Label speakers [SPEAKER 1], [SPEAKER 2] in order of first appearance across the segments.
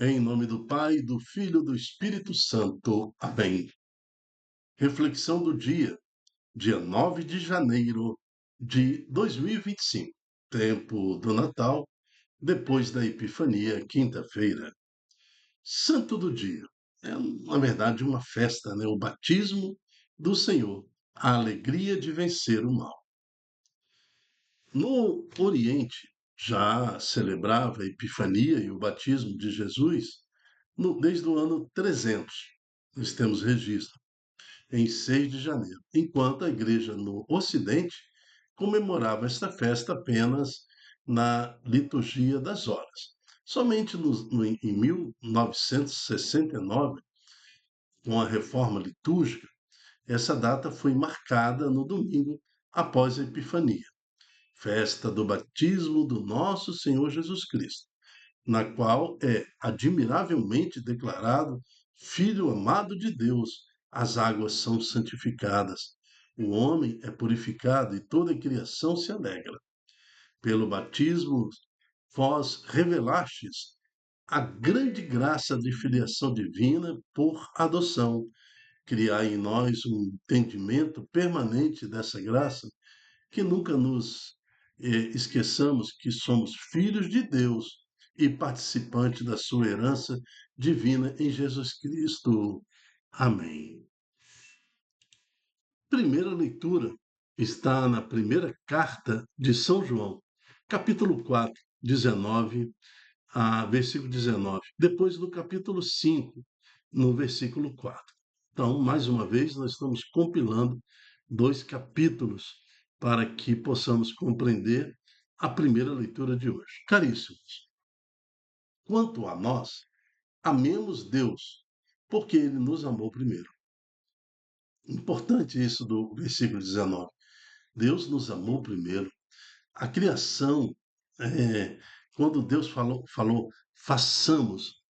[SPEAKER 1] Em nome do Pai, do Filho e do Espírito Santo. Amém. Reflexão do dia 9 de janeiro de 2025. Tempo do Natal, depois da Epifania, quinta-feira. Santo do dia. É, na verdade, uma festa, né? O batismo do Senhor. A alegria de vencer o mal. No Oriente, já celebrava a Epifania e o batismo de Jesus desde o ano 300. Nós temos registro, em 6 de janeiro, enquanto a igreja no Ocidente comemorava esta festa apenas na liturgia das horas. Somente em 1969, com a reforma litúrgica, essa data foi marcada no domingo após a Epifania, festa do batismo do nosso Senhor Jesus Cristo, na qual é admiravelmente declarado Filho amado de Deus. As águas são santificadas, o homem é purificado e toda a criação se alegra. Pelo batismo, vós revelastes a grande graça de filiação divina por adoção. Criar em nós um entendimento permanente dessa graça, que nunca nos esqueçamos que somos filhos de Deus e participantes da sua herança divina em Jesus Cristo. Amém. Primeira leitura está na primeira carta de São João, capítulo 4, 19 a versículo 19. Depois do capítulo 5, no versículo 4. Então, mais uma vez, nós estamos compilando dois capítulos para que possamos compreender a primeira leitura de hoje. Caríssimos, quanto a nós, amemos Deus, porque Ele nos amou primeiro. Importante isso do versículo 19. Deus nos amou primeiro. A criação, é, quando Deus falou, façamos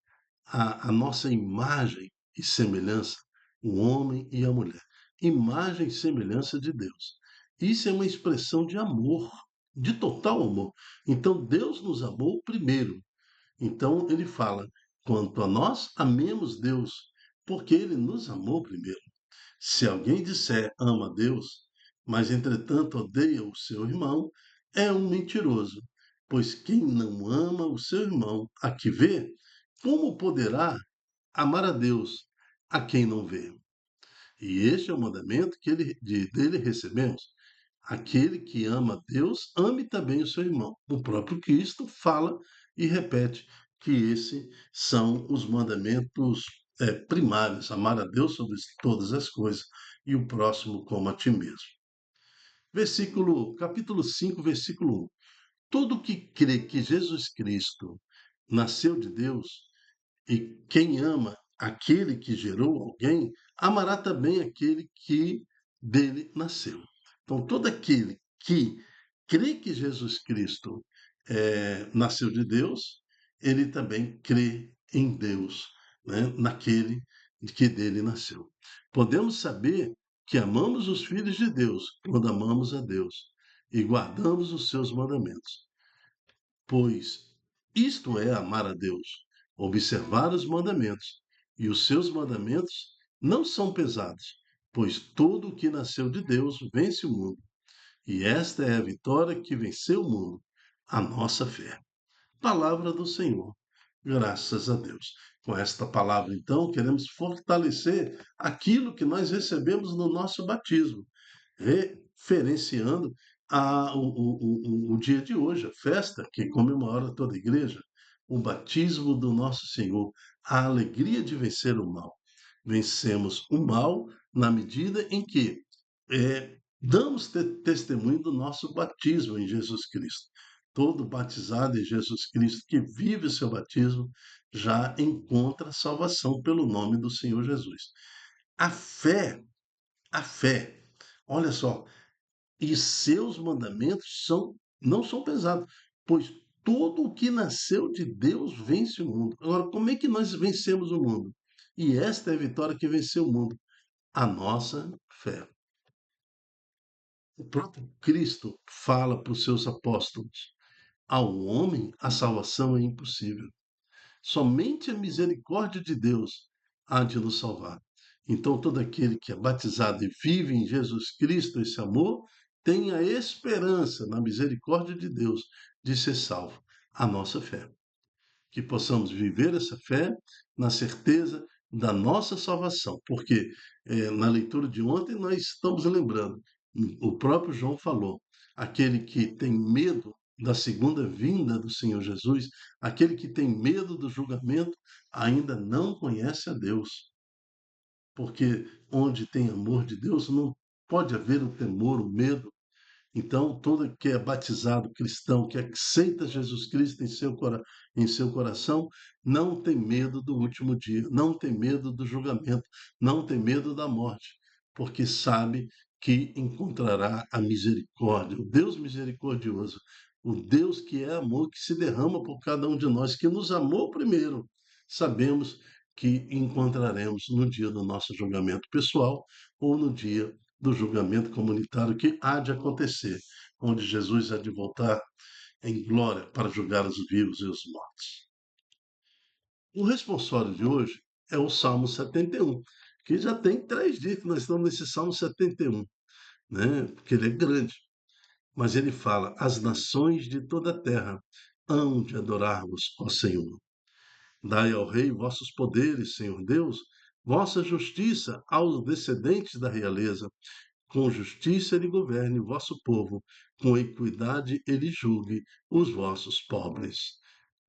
[SPEAKER 1] a nossa imagem e semelhança, o homem e a mulher. Imagem e semelhança de Deus. Isso é uma expressão de amor, de total amor. Então, Deus nos amou primeiro. Então, ele fala: quanto a nós, amemos Deus, porque ele nos amou primeiro. Se alguém disser ama a Deus, mas entretanto odeia o seu irmão, é um mentiroso. Pois quem não ama o seu irmão a que vê, como poderá amar a Deus a quem não vê? E este é o mandamento que dele recebemos. Aquele que ama a Deus, ame também o seu irmão. O próprio Cristo fala e repete que esses são os mandamentos primários: amar a Deus sobre todas as coisas e o próximo como a ti mesmo. Capítulo 5, versículo 1. Todo que crê que Jesus Cristo nasceu de Deus e quem ama aquele que gerou alguém, amará também aquele que dele nasceu. Então, todo aquele que crê que Jesus Cristo nasceu de Deus, ele também crê em Deus, né? Naquele que dele nasceu. Podemos saber que amamos os filhos de Deus quando amamos a Deus e guardamos os seus mandamentos. Pois isto é amar a Deus, observar os mandamentos, e os seus mandamentos não são pesados, pois todo o que nasceu de Deus vence o mundo. E esta é a vitória que venceu o mundo, a nossa fé. Palavra do Senhor. Graças a Deus. Com esta palavra, então, queremos fortalecer aquilo que nós recebemos no nosso batismo, referenciando o dia de hoje, a festa que comemora toda a igreja, o batismo do nosso Senhor, a alegria de vencer o mal. Vencemos o mal na medida em que damos testemunho do nosso batismo em Jesus Cristo. Todo batizado em Jesus Cristo que vive o seu batismo já encontra salvação pelo nome do Senhor Jesus. A fé, a fé, olha só, e seus mandamentos não são pesados, pois todo o que nasceu de Deus vence o mundo. Agora, como é que nós vencemos o mundo? E esta é a vitória que venceu o mundo, a nossa fé. O próprio Cristo fala para os seus apóstolos: ao homem a salvação é impossível. Somente a misericórdia de Deus há de nos salvar. Então, todo aquele que é batizado e vive em Jesus Cristo esse amor, tem a esperança na misericórdia de Deus de ser salvo. A nossa fé. Que possamos viver essa fé na certeza da nossa salvação, porque na leitura de ontem nós estamos lembrando, o próprio João falou, aquele que tem medo da segunda vinda do Senhor Jesus, aquele que tem medo do julgamento, ainda não conhece a Deus, porque onde tem amor de Deus não pode haver o temor, o medo. Então, todo que é batizado cristão, que aceita Jesus Cristo em seu coração, não tem medo do último dia, não tem medo do julgamento, não tem medo da morte, porque sabe que encontrará a misericórdia, o Deus misericordioso, o Deus que é amor, que se derrama por cada um de nós, que nos amou primeiro. Sabemos que encontraremos no dia do nosso julgamento pessoal ou no dia do julgamento comunitário que há de acontecer, onde Jesus há de voltar em glória para julgar os vivos e os mortos. O responsório de hoje é o Salmo 71, que já tem 3 dias que nós estamos nesse Salmo 71, né? Porque ele é grande, mas ele fala: as nações de toda a terra hão de adorar-vos, ó Senhor. Dai ao rei vossos poderes, Senhor Deus, vossa justiça aos descendentes da realeza. Com justiça ele governe o vosso povo, com equidade ele julgue os vossos pobres.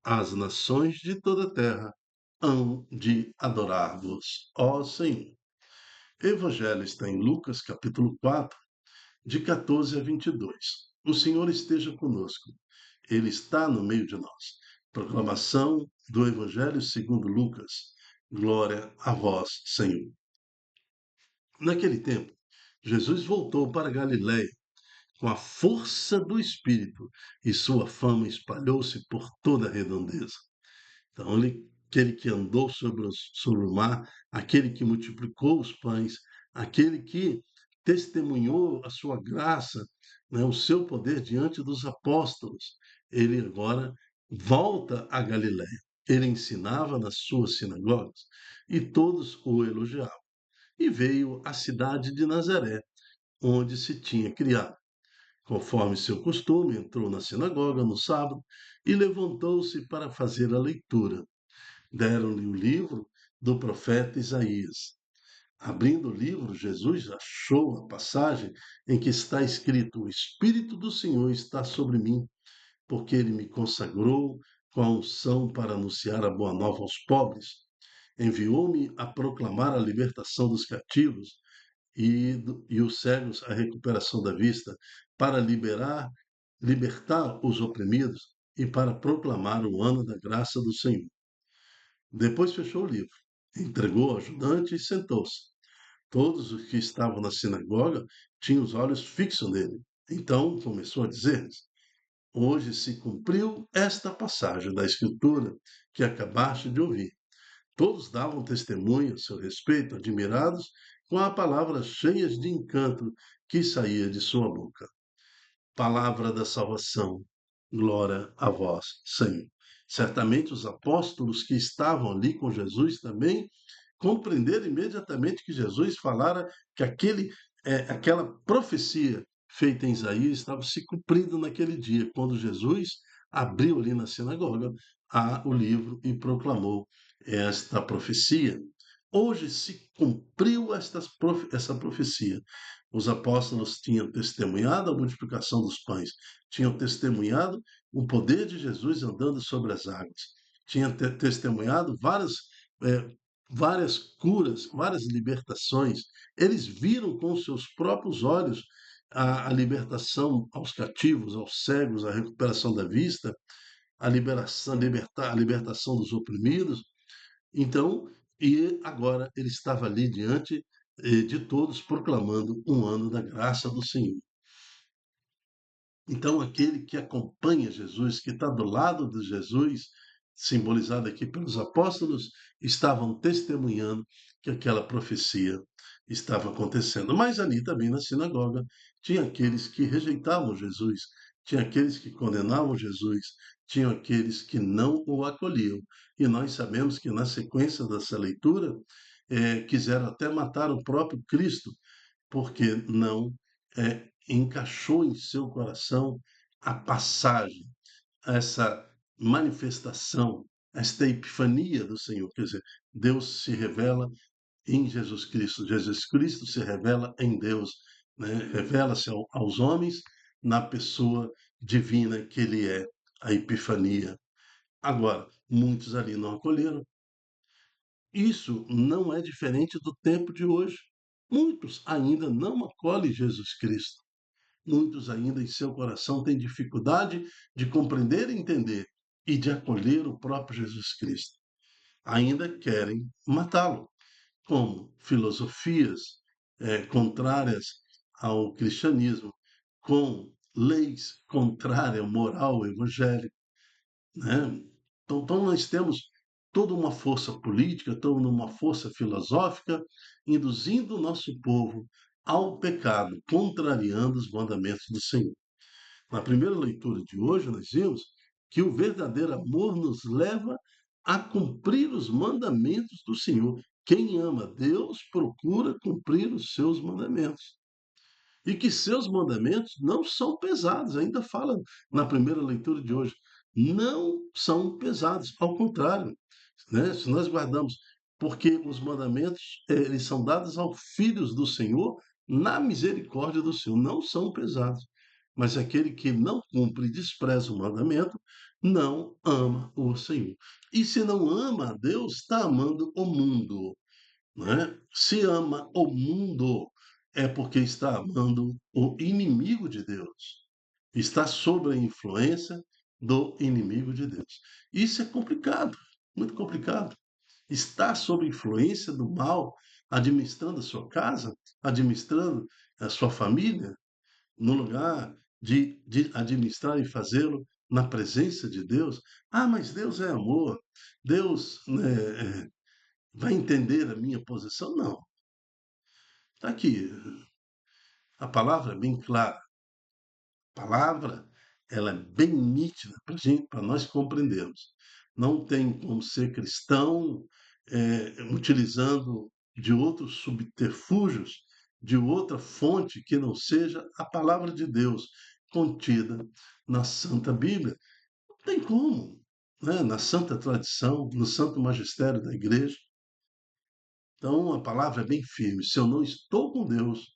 [SPEAKER 1] As nações de toda a terra hão de adorar-vos, ó Senhor. Evangelho está em Lucas, capítulo 4, de 14 a 22. O Senhor esteja conosco. Ele está no meio de nós. Proclamação do Evangelho segundo Lucas. Glória a vós, Senhor. Naquele tempo, Jesus voltou para Galiléia com a força do Espírito, e sua fama espalhou-se por toda a redondeza. Então, aquele que andou sobre o mar, aquele que multiplicou os pães, aquele que testemunhou a sua graça, né, o seu poder diante dos apóstolos, ele agora volta a Galiléia. Ele ensinava nas suas sinagogas e todos o elogiavam. E veio à cidade de Nazaré, onde se tinha criado. Conforme seu costume, entrou na sinagoga no sábado e levantou-se para fazer a leitura. Deram-lhe o livro do profeta Isaías. Abrindo o livro, Jesus achou a passagem em que está escrito: O Espírito do Senhor está sobre mim, porque ele me consagrou com a unção para anunciar a boa nova aos pobres. Enviou-me a proclamar a libertação dos cativos e os cegos a recuperação da vista, para libertar os oprimidos e para proclamar o ano da graça do Senhor. Depois fechou o livro, entregou ao ajudante e sentou-se. Todos os que estavam na sinagoga tinham os olhos fixos nele. Então começou a dizer-lhes: Hoje se cumpriu esta passagem da Escritura que acabaste de ouvir. Todos davam testemunho a seu respeito, admirados com a palavra cheias de encanto que saía de sua boca. Palavra da salvação. Glória a vós, Senhor. Certamente os apóstolos que estavam ali com Jesus também compreenderam imediatamente que Jesus falara que aquela profecia feita em Isaías estava se cumprindo naquele dia, quando Jesus abriu ali na sinagoga o livro e proclamou esta profecia. Hoje se cumpriu essa profecia. Os apóstolos tinham testemunhado a multiplicação dos pães, tinham testemunhado o poder de Jesus andando sobre as águas, tinham testemunhado eh, várias curas, várias libertações. Eles viram com seus próprios olhos a libertação aos cativos, aos cegos, a recuperação da vista, a libertação dos oprimidos. Então, e agora ele estava ali diante de todos, proclamando um ano da graça do Senhor. Então, aquele que acompanha Jesus, que está do lado de Jesus, simbolizado aqui pelos apóstolos, estavam testemunhando que aquela profecia estava acontecendo. Mas ali também na sinagoga tinha aqueles que rejeitavam Jesus, tinha aqueles que condenavam Jesus, tinham aqueles que não o acolhiam. E nós sabemos que, na sequência dessa leitura, quiseram até matar o próprio Cristo, porque não encaixou em seu coração a passagem, essa manifestação, esta epifania do Senhor. Quer dizer, Deus se revela em Jesus Cristo. Jesus Cristo se revela em Deus, né? Revela-se aos homens na pessoa divina que ele é, a epifania. Agora, muitos ali não acolheram. Isso não é diferente do tempo de hoje. Muitos ainda não acolhem Jesus Cristo. Muitos ainda em seu coração têm dificuldade de compreender e entender e de acolher o próprio Jesus Cristo. Ainda querem matá-lo, como filosofias contrárias ao cristianismo, com leis contrárias à moral evangélica, né? Então, nós temos toda uma força política, toda uma força filosófica, induzindo o nosso povo ao pecado, contrariando os mandamentos do Senhor. Na primeira leitura de hoje, nós vimos que o verdadeiro amor nos leva a cumprir os mandamentos do Senhor. Quem ama Deus procura cumprir os seus mandamentos. E que seus mandamentos não são pesados, ainda fala na primeira leitura de hoje. Não são pesados, ao contrário, né? Se nós guardamos, porque os mandamentos eles são dados aos filhos do Senhor na misericórdia do Senhor, não são pesados. Mas aquele que não cumpre e despreza o mandamento, não ama o Senhor. E se não ama a Deus, está amando o mundo, né? Se ama o mundo, é porque está amando o inimigo de Deus. Está sob a influência do inimigo de Deus. Isso é complicado, muito complicado. Está sob influência do mal, administrando a sua casa, administrando a sua família, no lugar de administrar e fazê-lo na presença de Deus. Ah, mas Deus é amor. Deus, né, vai entender a minha posição? Não. Está aqui. A palavra é bem clara. A palavra ela é bem nítida para gente, para nós compreendermos. Não tem como ser cristão utilizando de outros subterfúgios, de outra fonte que não seja a palavra de Deus contida na Santa Bíblia. Não tem como, né? Na Santa Tradição, no Santo Magistério da Igreja. Então a palavra é bem firme. Se eu não estou com Deus,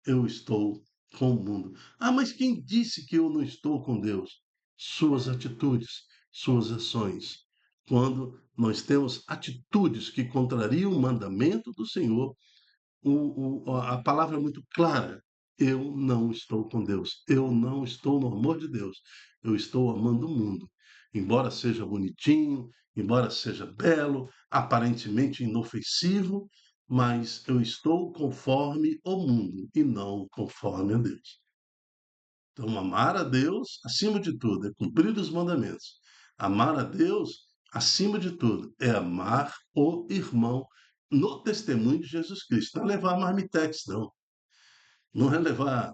[SPEAKER 1] eu estou com o mundo. Ah, mas quem disse que eu não estou com Deus? Suas atitudes, suas ações. Quando nós temos atitudes que contrariam o mandamento do Senhor, a palavra é muito clara. Eu não estou com Deus. Eu não estou no amor de Deus. Eu estou amando o mundo. Embora seja bonitinho, embora seja belo, aparentemente inofensivo, mas eu estou conforme o mundo e não conforme a Deus. Então, amar a Deus acima de tudo é cumprir os mandamentos. Amar a Deus acima de tudo é amar o irmão no testemunho de Jesus Cristo. Não é levar marmitex, não. Não é levar,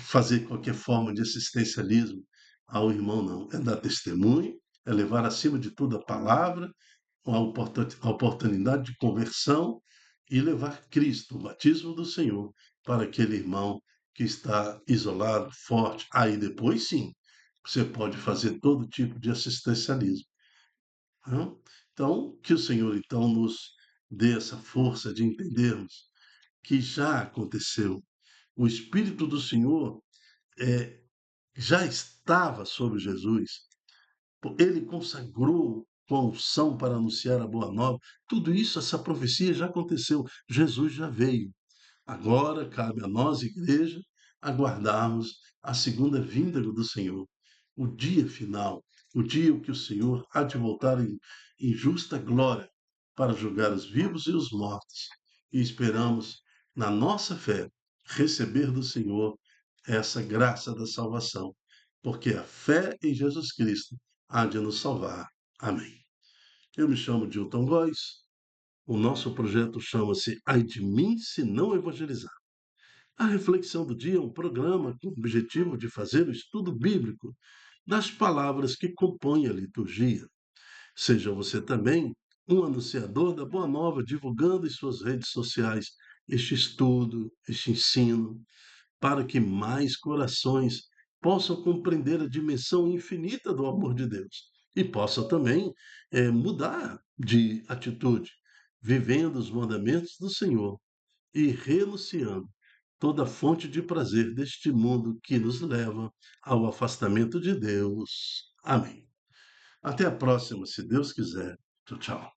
[SPEAKER 1] fazer qualquer forma de assistencialismo ao irmão, não. É dar testemunho, é levar acima de tudo a palavra, a oportunidade de conversão e levar Cristo, o batismo do Senhor, para aquele irmão que está isolado, forte. Aí depois sim, você pode fazer todo tipo de assistencialismo. Né? Então, que o Senhor então nos dê essa força de entendermos que já aconteceu. O Espírito do Senhor eh, já estava sobre Jesus. Ele consagrou com a unção para anunciar a boa nova. Tudo isso, essa profecia já aconteceu. Jesus já veio. Agora cabe a nós, igreja, aguardarmos a segunda vinda do Senhor, o dia final, o dia em que o Senhor há de voltar em justa glória para julgar os vivos e os mortos. E esperamos, na nossa fé, receber do Senhor essa graça da salvação, porque a fé em Jesus Cristo há de nos salvar. Amém. Eu me chamo Dilton Góes. O nosso projeto chama-se Ai de mim se não evangelizar. A reflexão do dia é um programa com o objetivo de fazer o estudo bíblico das palavras que compõem a liturgia. Seja você também um anunciador da Boa Nova, divulgando em suas redes sociais este estudo, este ensino, para que mais corações possam compreender a dimensão infinita do amor de Deus e possam também mudar de atitude, vivendo os mandamentos do Senhor e renunciando toda fonte de prazer deste mundo que nos leva ao afastamento de Deus. Amém. Até a próxima, se Deus quiser. Tchau, tchau.